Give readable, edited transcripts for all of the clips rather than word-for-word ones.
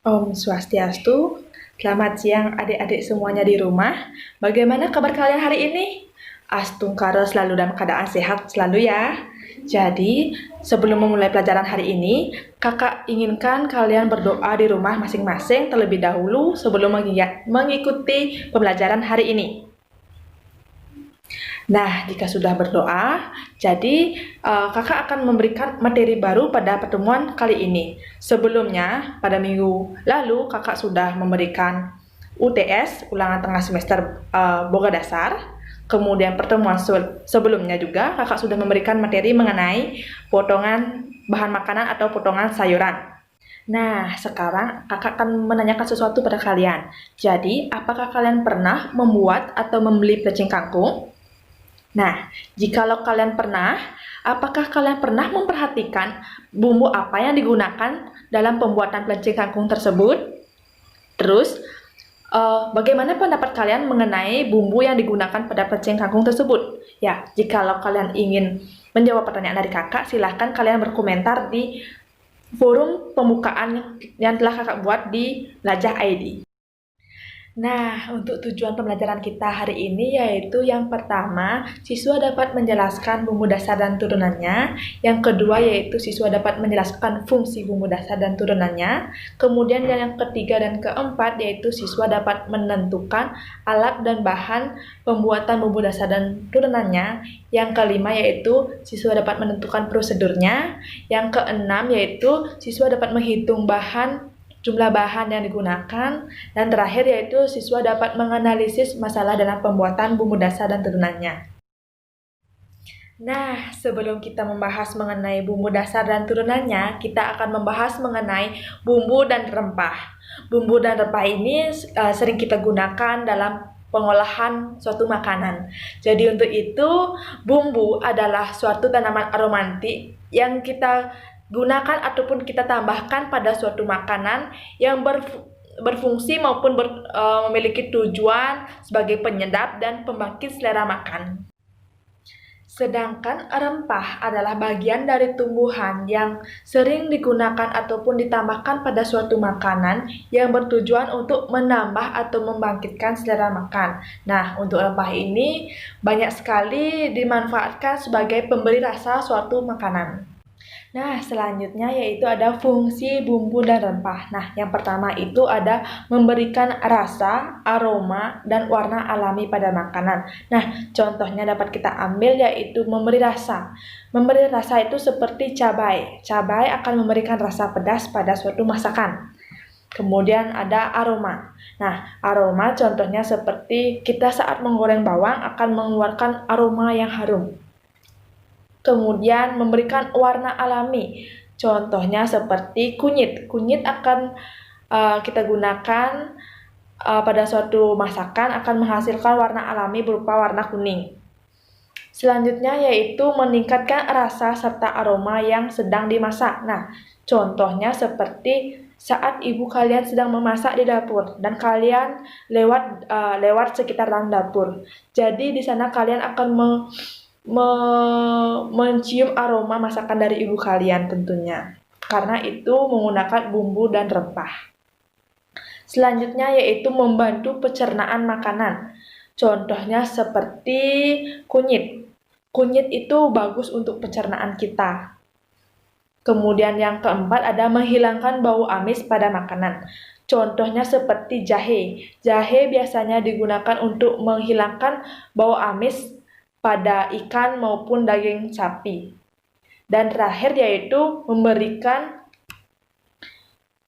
Om Swastiastu, selamat siang adik-adik semuanya di rumah. Bagaimana kabar kalian hari ini? Astungkara selalu dalam keadaan sehat selalu ya. Jadi, sebelum memulai pelajaran hari ini, kakak inginkan kalian berdoa di rumah masing-masing terlebih dahulu sebelum mengikuti pembelajaran hari ini. Nah, jika sudah berdoa, jadi kakak akan memberikan materi baru pada pertemuan kali ini. Sebelumnya, pada minggu lalu kakak sudah memberikan UTS, ulangan tengah semester Boga Dasar. Kemudian pertemuan sebelumnya juga kakak sudah memberikan materi mengenai potongan bahan makanan atau potongan sayuran. Nah, sekarang kakak akan menanyakan sesuatu pada kalian. Jadi, apakah kalian pernah membuat atau membeli plecing kangkung? Nah, jikalau kalian pernah, apakah kalian pernah memperhatikan bumbu apa yang digunakan dalam pembuatan plecing kangkung tersebut? Terus, bagaimana pendapat kalian mengenai bumbu yang digunakan pada plecing kangkung tersebut? Ya, jikalau kalian ingin menjawab pertanyaan dari kakak, silahkan kalian berkomentar di forum pembukaan yang telah kakak buat di Lajah ID. Nah, untuk tujuan pembelajaran kita hari ini yaitu yang pertama, siswa dapat menjelaskan bumbu dasar dan turunannya. Yang kedua yaitu siswa dapat menjelaskan fungsi bumbu dasar dan turunannya. Kemudian yang ketiga dan keempat yaitu siswa dapat menentukan alat dan bahan pembuatan bumbu dasar dan turunannya. Yang kelima yaitu siswa dapat menentukan prosedurnya. Yang keenam yaitu siswa dapat menghitung jumlah bahan yang digunakan, dan terakhir yaitu siswa dapat menganalisis masalah dalam pembuatan bumbu dasar dan turunannya. Nah, sebelum kita membahas mengenai bumbu dasar dan turunannya, kita akan membahas mengenai bumbu dan rempah. Bumbu dan rempah ini sering kita gunakan dalam pengolahan suatu makanan. Jadi untuk itu, bumbu adalah suatu tanaman aromatik yang kita gunakan ataupun kita tambahkan pada suatu makanan yang berfungsi maupun memiliki tujuan sebagai penyedap dan pembangkit selera makan. Sedangkan rempah adalah bagian dari tumbuhan yang sering digunakan ataupun ditambahkan pada suatu makanan yang bertujuan untuk menambah atau membangkitkan selera makan. Nah, untuk rempah ini banyak sekali dimanfaatkan sebagai pemberi rasa suatu makanan. Nah, selanjutnya yaitu ada fungsi bumbu dan rempah. Nah, yang pertama itu ada memberikan rasa, aroma, dan warna alami pada makanan. Nah, contohnya dapat kita ambil yaitu memberi rasa. Memberi rasa itu seperti cabai. Cabai akan memberikan rasa pedas pada suatu masakan. Kemudian ada aroma. Nah, aroma contohnya seperti kita saat menggoreng bawang akan mengeluarkan aroma yang harum. Kemudian memberikan warna alami. Contohnya seperti kunyit. Kunyit akan kita gunakan pada suatu masakan akan menghasilkan warna alami berupa warna kuning. Selanjutnya yaitu meningkatkan rasa serta aroma yang sedang dimasak. Nah, contohnya seperti saat ibu kalian sedang memasak di dapur dan kalian lewat sekitar dalam dapur. Jadi di sana kalian akan mencium aroma masakan dari ibu kalian tentunya. Karena itu menggunakan bumbu dan rempah. Selanjutnya yaitu membantu pencernaan makanan. Contohnya seperti kunyit. Kunyit itu bagus untuk pencernaan kita. Kemudian yang keempat ada menghilangkan bau amis pada makanan. Contohnya seperti jahe. Jahe biasanya digunakan untuk menghilangkan bau amis pada ikan maupun daging sapi. Dan terakhir yaitu memberikan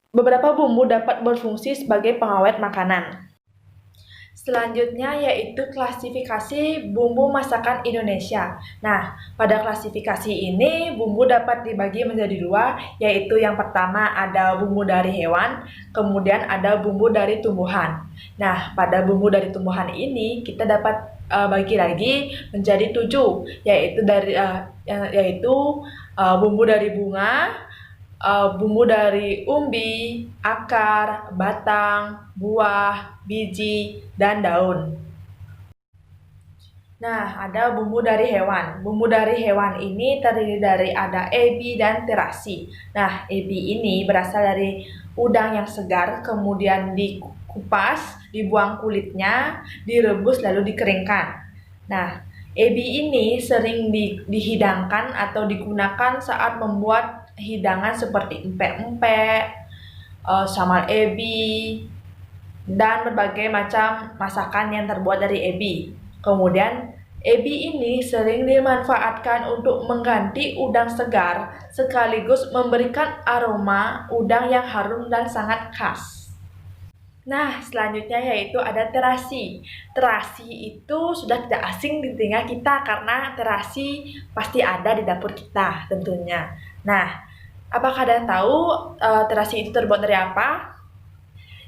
beberapa bumbu dapat berfungsi sebagai pengawet makanan. Selanjutnya yaitu klasifikasi bumbu masakan Indonesia. Nah, pada klasifikasi ini bumbu dapat dibagi menjadi dua, yaitu yang pertama ada bumbu dari hewan, kemudian ada bumbu dari tumbuhan. Nah, pada bumbu dari tumbuhan ini kita dapat bagi lagi menjadi 7, yaitu bumbu dari bunga, bumbu dari umbi, akar, batang, buah, biji, dan daun. Nah, ada bumbu dari hewan. Bumbu dari hewan ini terdiri dari ada ebi dan terasi. Nah, ebi ini berasal dari udang yang segar, kemudian dikupas, dibuang kulitnya, direbus lalu dikeringkan. Nah, ebi ini sering dihidangkan atau digunakan saat membuat hidangan seperti empek-empek, samal ebi, dan berbagai macam masakan yang terbuat dari ebi. Kemudian, ebi ini sering dimanfaatkan untuk mengganti udang segar sekaligus memberikan aroma udang yang harum dan sangat khas. Nah, selanjutnya yaitu ada terasi. Terasi itu sudah tidak asing di telinga kita karena terasi pasti ada di dapur kita tentunya. Nah, apakah kalian tahu terasi itu terbuat dari apa?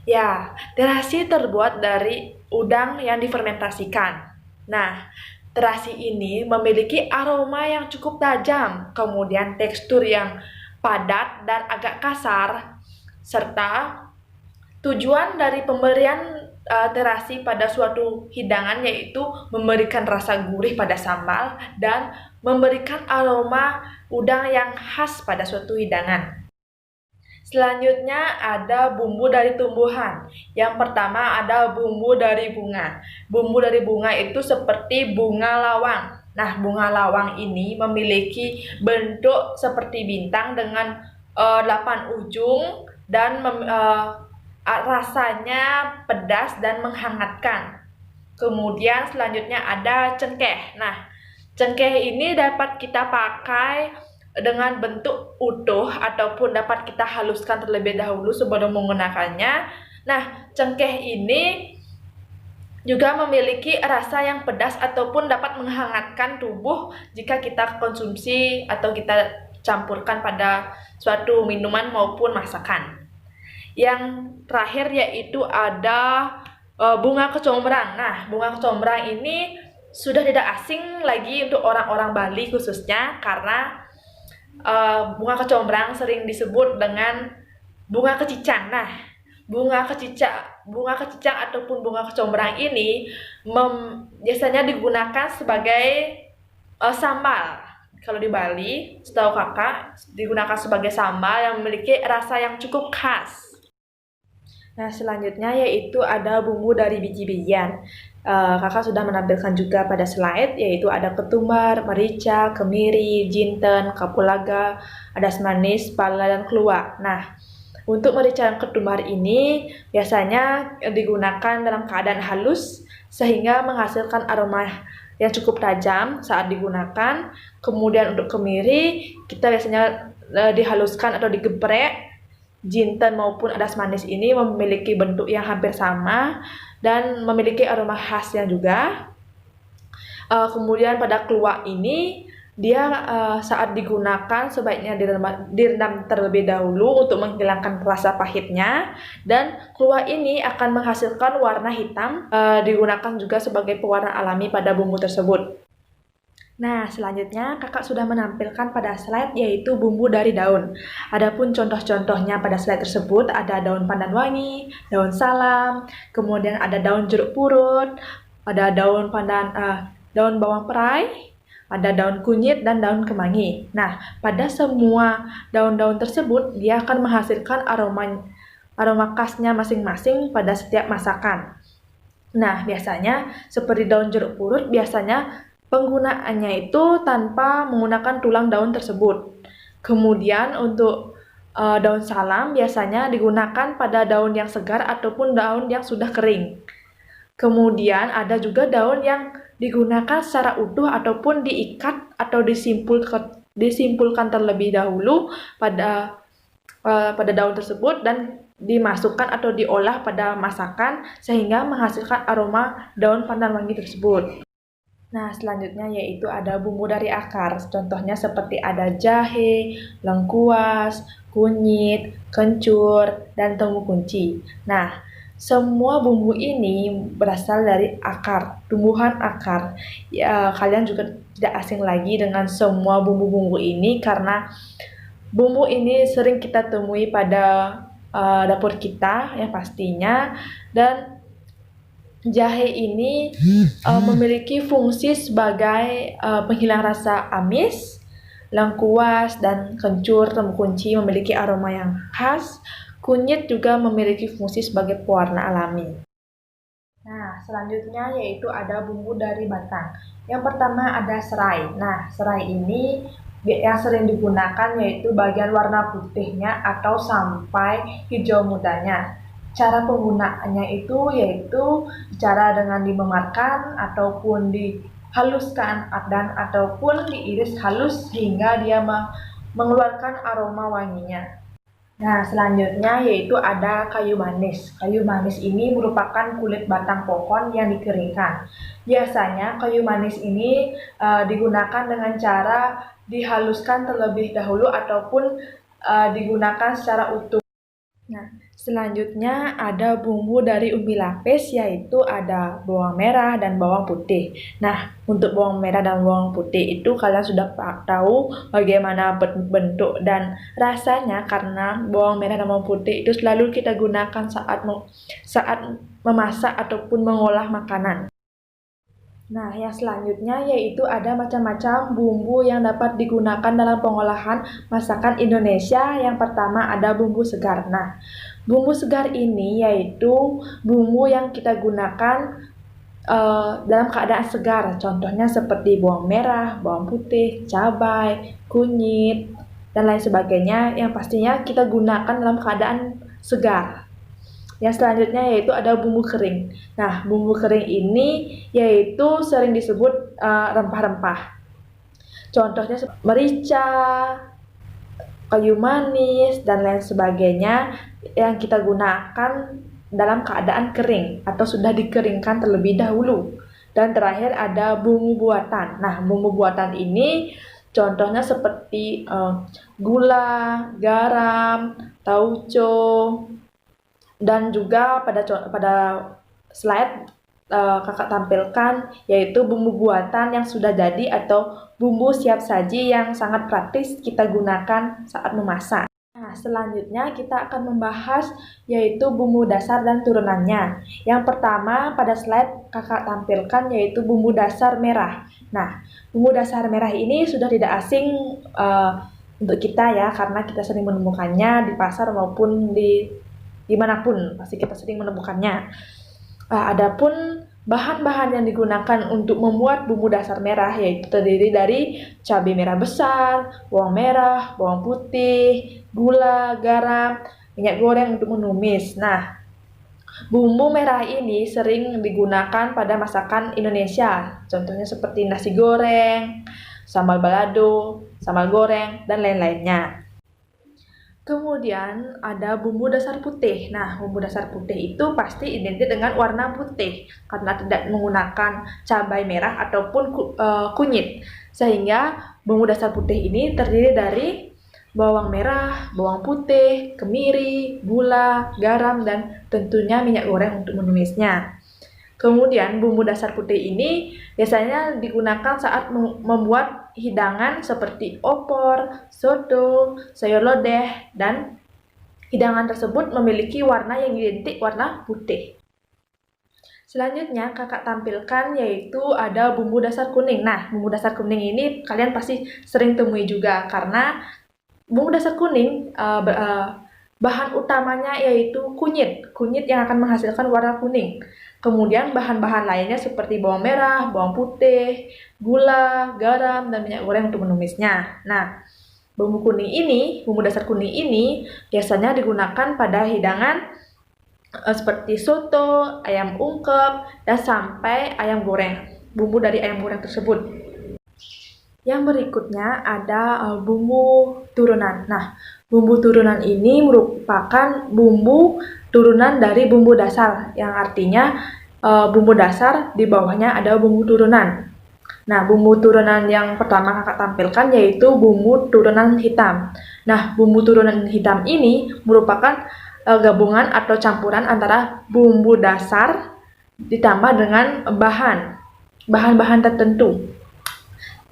Ya, terasi terbuat dari udang yang difermentasikan. Nah, terasi ini memiliki aroma yang cukup tajam, kemudian tekstur yang padat dan agak kasar, serta tujuan dari pemberian terasi pada suatu hidangan yaitu memberikan rasa gurih pada sambal dan memberikan aroma udang yang khas pada suatu hidangan. Selanjutnya ada bumbu dari tumbuhan. Yang pertama ada bumbu dari bunga. Bumbu dari bunga itu seperti bunga lawang. Nah, bunga lawang ini memiliki bentuk seperti bintang dengan 8 ujung dan rasanya pedas dan menghangatkan. Kemudian selanjutnya ada cengkeh. Nah, cengkeh ini dapat kita pakai dengan bentuk utuh ataupun dapat kita haluskan terlebih dahulu sebelum menggunakannya. Nah, cengkeh ini juga memiliki rasa yang pedas ataupun dapat menghangatkan tubuh jika kita konsumsi atau kita campurkan pada suatu minuman maupun masakan. Yang terakhir yaitu ada bunga kecombrang. Nah, bunga kecombrang ini sudah tidak asing lagi untuk orang-orang Bali khususnya karena bunga kecombrang sering disebut dengan bunga kecicang. Nah, bunga kecicang ataupun bunga kecombrang ini biasanya digunakan sebagai sambal. Kalau di Bali, setahu kakak, digunakan sebagai sambal yang memiliki rasa yang cukup khas. Nah, selanjutnya yaitu ada bumbu dari biji-bijian. Kakak sudah menampilkan juga pada slide, yaitu ada ketumbar, merica, kemiri, jinten, kapulaga, adas manis, pala, dan keluak. Nah, untuk merica dan ketumbar ini biasanya digunakan dalam keadaan halus sehingga menghasilkan aroma yang cukup tajam saat digunakan. Kemudian untuk kemiri, kita biasanya dihaluskan atau digeprek. Jinten maupun adas manis ini memiliki bentuk yang hampir sama dan memiliki aroma khasnya juga. Kemudian pada keluak ini dia saat digunakan sebaiknya direndam terlebih dahulu untuk menghilangkan rasa pahitnya, dan keluak ini akan menghasilkan warna hitam, digunakan juga sebagai pewarna alami pada bumbu tersebut. Nah, selanjutnya kakak sudah menampilkan pada slide yaitu bumbu dari daun. Adapun contoh-contohnya pada slide tersebut ada daun pandan wangi, daun salam, kemudian ada daun jeruk purut, ada daun bawang perai, ada daun kunyit dan daun kemangi. Nah, pada semua daun-daun tersebut dia akan menghasilkan aroma khasnya masing-masing pada setiap masakan. Nah, biasanya seperti daun jeruk purut biasanya penggunaannya itu tanpa menggunakan tulang daun tersebut. Kemudian untuk daun salam biasanya digunakan pada daun yang segar ataupun daun yang sudah kering. Kemudian ada juga daun yang digunakan secara utuh ataupun diikat atau disimpulkan terlebih dahulu pada daun tersebut dan dimasukkan atau diolah pada masakan sehingga menghasilkan aroma daun pandan wangi tersebut. Nah, selanjutnya yaitu ada bumbu dari akar. Contohnya seperti ada jahe, lengkuas, kunyit, kencur, dan temu kunci. Nah, semua bumbu ini berasal dari akar, tumbuhan akar. Ya, kalian juga tidak asing lagi dengan semua bumbu-bumbu ini karena bumbu ini sering kita temui pada dapur kita yang pastinya, dan Jahe ini memiliki fungsi sebagai penghilang rasa amis, lengkuas, dan kencur. Temu kunci memiliki aroma yang khas. Kunyit juga memiliki fungsi sebagai pewarna alami. Nah, selanjutnya yaitu ada bumbu dari batang. Yang pertama ada serai. Nah, serai ini yang sering digunakan yaitu bagian warna putihnya atau sampai hijau mudanya. Cara penggunaannya itu yaitu cara dengan dimemarkan ataupun dihaluskan dan ataupun diiris halus hingga dia mengeluarkan aroma wanginya. Nah, selanjutnya yaitu ada kayu manis. Kayu manis ini merupakan kulit batang pohon yang dikeringkan. Biasanya kayu manis ini digunakan dengan cara dihaluskan terlebih dahulu ataupun digunakan secara utuh. Nah, selanjutnya ada bumbu dari umbi lapis yaitu ada bawang merah dan bawang putih. Nah, untuk bawang merah dan bawang putih itu kalian sudah tahu bagaimana bentuk dan rasanya karena bawang merah dan bawang putih itu selalu kita gunakan saat memasak ataupun mengolah makanan. Nah, yang selanjutnya yaitu ada macam-macam bumbu yang dapat digunakan dalam pengolahan masakan Indonesia. Yang pertama ada bumbu segar. Nah, bumbu segar ini yaitu bumbu yang kita gunakan dalam keadaan segar. Contohnya seperti bawang merah, bawang putih, cabai, kunyit, dan lain sebagainya yang pastinya kita gunakan dalam keadaan segar. Yang selanjutnya yaitu ada bumbu kering. Nah, bumbu kering ini yaitu sering disebut rempah-rempah. Contohnya merica, kayu manis, dan lain sebagainya yang kita gunakan dalam keadaan kering atau sudah dikeringkan terlebih dahulu. Dan terakhir ada bumbu buatan. Nah, bumbu buatan ini contohnya seperti gula, garam, tauco, dan juga pada slide kakak tampilkan yaitu bumbu buatan yang sudah jadi atau bumbu siap saji yang sangat praktis kita gunakan saat memasak. Nah, selanjutnya kita akan membahas yaitu bumbu dasar dan turunannya. Yang pertama pada slide kakak tampilkan yaitu bumbu dasar merah. Nah, bumbu dasar merah ini sudah tidak asing untuk kita ya karena kita sering menemukannya di pasar maupun dimanapun pasti kita sering menemukannya. Adapun bahan-bahan yang digunakan untuk membuat bumbu dasar merah yaitu terdiri dari cabai merah besar, bawang merah, bawang putih, gula, garam, minyak goreng untuk menumis. Nah, bumbu merah ini sering digunakan pada masakan Indonesia, contohnya seperti nasi goreng, sambal balado, sambal goreng, dan lain-lainnya. Kemudian ada bumbu dasar putih. Nah, bumbu dasar putih itu pasti identik dengan warna putih karena tidak menggunakan cabai merah ataupun kunyit. Sehingga bumbu dasar putih ini terdiri dari bawang merah, bawang putih, kemiri, gula, garam, dan tentunya minyak goreng untuk menumisnya. Kemudian bumbu dasar putih ini biasanya digunakan saat membuat hidangan seperti opor, soto, sayur lodeh, dan hidangan tersebut memiliki warna yang identik warna putih. Selanjutnya kakak tampilkan yaitu ada bumbu dasar kuning. Nah, bumbu dasar kuning ini kalian pasti sering temui juga karena bumbu dasar kuning bahan utamanya yaitu kunyit yang akan menghasilkan warna kuning. Kemudian bahan-bahan lainnya seperti bawang merah, bawang putih, gula, garam, dan minyak goreng untuk menumisnya. Nah, bumbu dasar kuning ini biasanya digunakan pada hidangan seperti soto, ayam ungkep, dan sampai ayam goreng. Bumbu dari ayam goreng tersebut. Yang berikutnya ada bumbu turunan. Nah, bumbu turunan ini merupakan bumbu turunan dari bumbu dasar, yang artinya bumbu dasar di bawahnya ada bumbu turunan. Nah, bumbu turunan yang pertama kakak tampilkan yaitu bumbu turunan hitam. Nah, bumbu turunan hitam ini merupakan gabungan atau campuran antara bumbu dasar ditambah dengan bahan-bahan tertentu.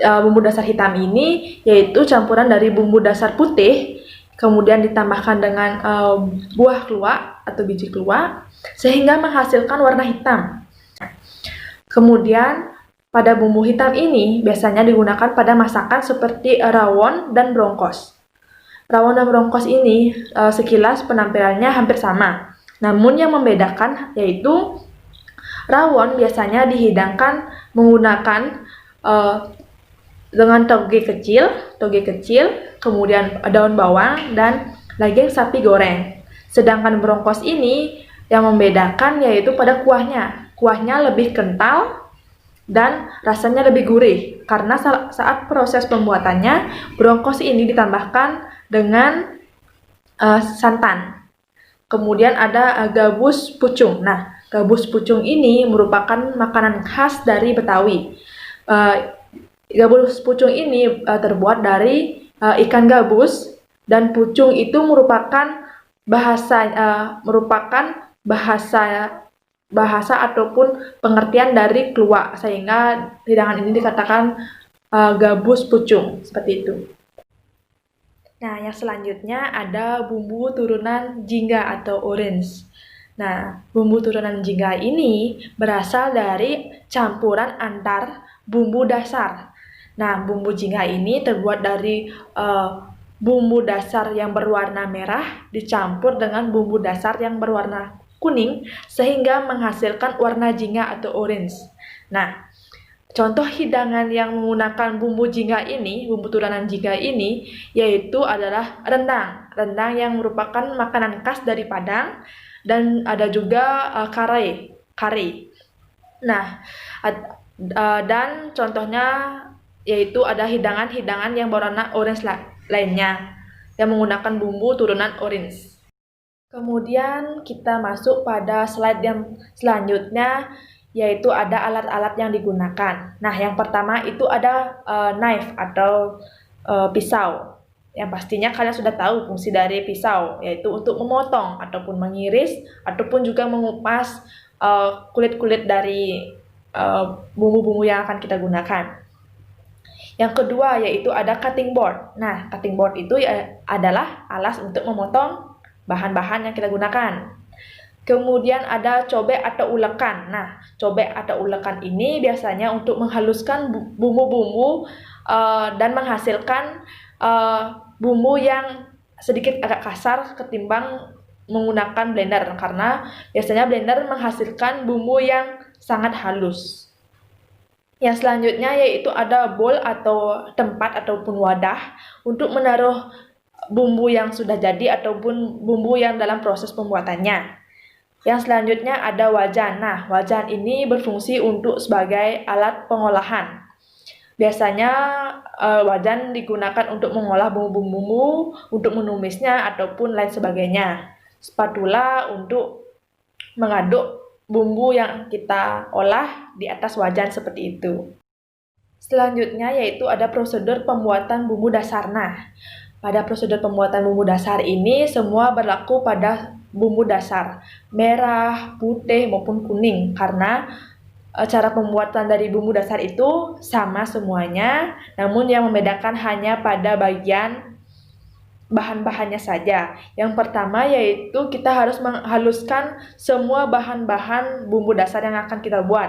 Bumbu dasar hitam ini yaitu campuran dari bumbu dasar putih, kemudian ditambahkan dengan buah keluak atau biji keluak, sehingga menghasilkan warna hitam. Kemudian pada bumbu hitam ini biasanya digunakan pada masakan seperti rawon dan brongkos. Rawon dan brongkos ini sekilas penampilannya hampir sama. Namun yang membedakan yaitu rawon biasanya dihidangkan menggunakan dengan toge kecil, kemudian daun bawang dan daging sapi goreng. Sedangkan brongkos ini yang membedakan yaitu pada kuahnya. Kuahnya lebih kental dan rasanya lebih gurih karena saat proses pembuatannya brongkos ini ditambahkan dengan santan. Kemudian ada gabus pucung. Nah, gabus pucung ini merupakan makanan khas dari Betawi. Gabus pucung ini terbuat dari ikan gabus, dan pucung itu merupakan bahasa ataupun pengertian dari kluwak, sehingga hidangan ini dikatakan gabus pucung seperti itu. Nah, yang selanjutnya ada bumbu turunan jingga atau orange. Nah, bumbu turunan jingga ini berasal dari campuran antar bumbu dasar. Nah, bumbu jingga ini terbuat dari bumbu dasar yang berwarna merah dicampur dengan bumbu dasar yang berwarna kuning sehingga menghasilkan warna jingga atau orange. Nah, contoh hidangan yang menggunakan bumbu jingga ini, bumbu turunan jingga ini, yaitu adalah rendang. Rendang yang merupakan makanan khas dari Padang, dan ada juga kari. Nah, dan contohnya yaitu ada hidangan-hidangan yang berwarna orange lainnya yang menggunakan bumbu turunan orange. Kemudian kita masuk pada slide yang selanjutnya, yaitu ada alat-alat yang digunakan. Nah, yang pertama itu ada knife atau pisau. Yang pastinya kalian sudah tahu fungsi dari pisau, yaitu untuk memotong ataupun mengiris ataupun juga mengupas kulit-kulit dari bumbu-bumbu yang akan kita gunakan. Yang kedua yaitu ada cutting board. Nah, cutting board itu adalah alas untuk memotong bahan-bahan yang kita gunakan. Kemudian ada cobek atau ulekan. Nah, cobek atau ulekan ini biasanya untuk menghaluskan bumbu-bumbu dan menghasilkan bumbu yang sedikit agak kasar ketimbang menggunakan blender, karena biasanya blender menghasilkan bumbu yang sangat halus. Yang selanjutnya yaitu ada bowl atau tempat ataupun wadah untuk menaruh bumbu yang sudah jadi ataupun bumbu yang dalam proses pembuatannya. Yang selanjutnya ada wajan. Nah, wajan ini berfungsi untuk sebagai alat pengolahan. Biasanya wajan digunakan untuk mengolah bumbu-bumbu, untuk menumisnya ataupun lain sebagainya. Spatula untuk mengaduk bumbu yang kita olah di atas wajan seperti itu. Selanjutnya yaitu ada prosedur pembuatan bumbu dasar. Nah, pada prosedur pembuatan bumbu dasar ini semua berlaku pada bumbu dasar merah, putih maupun kuning, karena cara pembuatan dari bumbu dasar itu sama semuanya, namun yang membedakan hanya pada bagian bahan-bahannya saja. Yang pertama yaitu kita harus menghaluskan semua bahan-bahan bumbu dasar yang akan kita buat.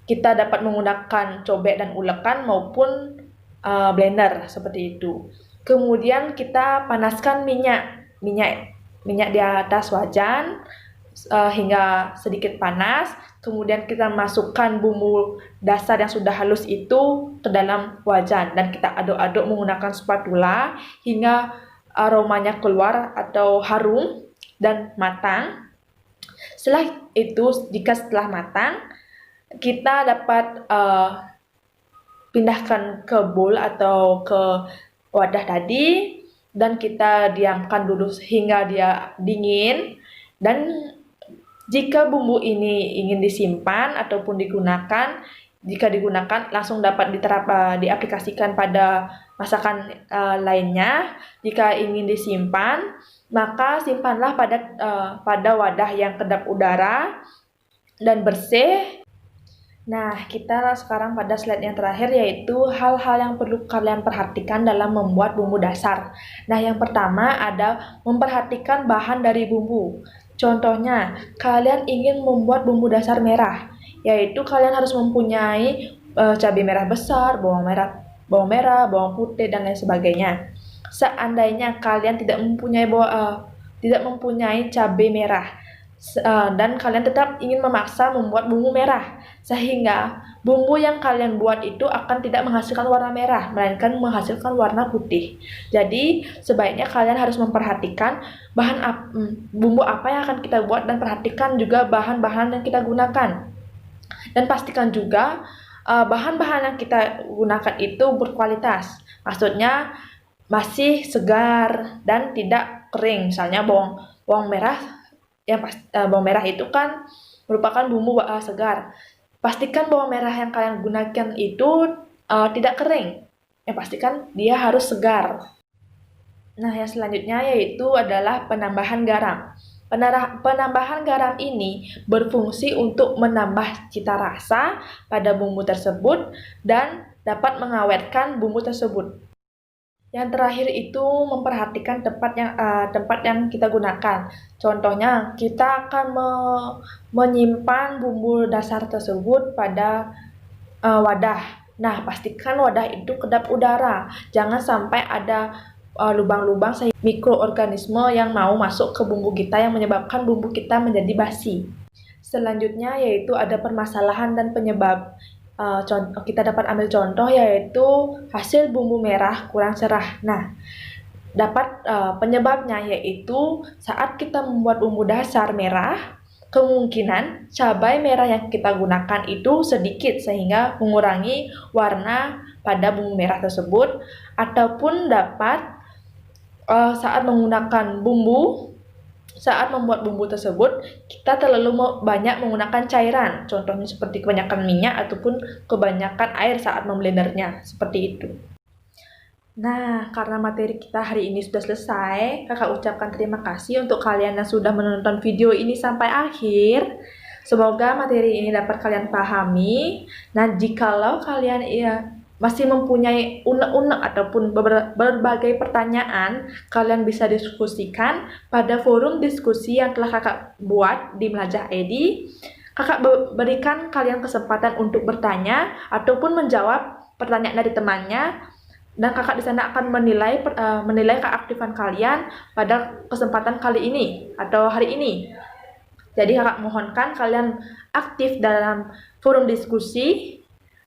Kita dapat menggunakan cobek dan ulekan maupun blender seperti itu. Kemudian kita panaskan minyak di atas wajan hingga sedikit panas. Kemudian kita masukkan bumbu dasar yang sudah halus itu ke dalam wajan dan kita aduk-aduk menggunakan spatula hingga aromanya keluar atau harum dan matang. Setelah itu, jika setelah matang, kita dapat pindahkan ke bowl atau ke wadah tadi dan kita diamkan dulu hingga dia dingin. Dan jika bumbu ini ingin disimpan ataupun digunakan, jika digunakan langsung dapat diaplikasikan pada masakan lainnya. Jika ingin disimpan, maka simpanlah pada wadah yang kedap udara dan bersih. Nah, kita sekarang pada slide yang terakhir, yaitu hal-hal yang perlu kalian perhatikan dalam membuat bumbu dasar. Nah, yang pertama ada memperhatikan bahan dari bumbu. Contohnya, kalian ingin membuat bumbu dasar merah, yaitu kalian harus mempunyai cabai merah besar, bawang merah, bawang putih dan lain sebagainya. Seandainya kalian tidak mempunyai cabai merah dan kalian tetap ingin memaksa membuat bumbu merah, sehingga bumbu yang kalian buat itu akan tidak menghasilkan warna merah, melainkan menghasilkan warna putih. Jadi sebaiknya kalian harus memperhatikan bumbu apa yang akan kita buat dan perhatikan juga bahan-bahan yang kita gunakan. Dan pastikan juga bahan-bahan yang kita gunakan itu berkualitas. Maksudnya masih segar dan tidak kering. Misalnya bawang merah bawang merah itu kan merupakan bumbu segar. Pastikan bawang merah yang kalian gunakan itu tidak kering. Yang pastikan dia harus segar. Nah, yang selanjutnya yaitu adalah penambahan garam. Penambahan garam ini berfungsi untuk menambah cita rasa pada bumbu tersebut dan dapat mengawetkan bumbu tersebut. Yang terakhir itu memperhatikan tempat yang kita gunakan. Contohnya, kita akan menyimpan bumbu dasar tersebut pada wadah. Nah, pastikan wadah itu kedap udara. Jangan sampai ada lubang-lubang sehingga mikroorganisme yang mau masuk ke bumbu kita yang menyebabkan bumbu kita menjadi basi. Selanjutnya yaitu ada permasalahan dan penyebab. Kita dapat ambil contoh yaitu hasil bumbu merah kurang cerah. Nah, penyebabnya yaitu saat kita membuat bumbu dasar merah, kemungkinan cabai merah yang kita gunakan itu sedikit sehingga mengurangi warna pada bumbu merah tersebut, ataupun dapat saat membuat bumbu tersebut kita terlalu banyak menggunakan cairan, contohnya seperti kebanyakan minyak ataupun kebanyakan air saat memblendernya, seperti itu. Nah, karena materi kita hari ini sudah selesai, kakak ucapkan terima kasih untuk kalian yang sudah menonton video ini sampai akhir. Semoga materi ini dapat kalian pahami. Nah, jikalau kalian masih mempunyai unek-unek ataupun berbagai pertanyaan, kalian bisa diskusikan pada forum diskusi yang telah kakak buat di Melajah Edi. Kakak berikan kalian kesempatan untuk bertanya ataupun menjawab pertanyaan dari temannya, dan kakak di sana akan menilai keaktifan kalian pada kesempatan kali ini atau hari ini. Jadi kakak mohonkan kalian aktif dalam forum diskusi.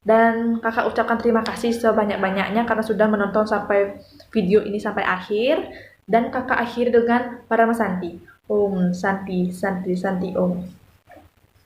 Dan kakak ucapkan terima kasih sebanyak-banyaknya karena sudah menonton sampai video ini sampai akhir. Dan kakak akhiri dengan para Santi. Om Santi Santi Santi Om.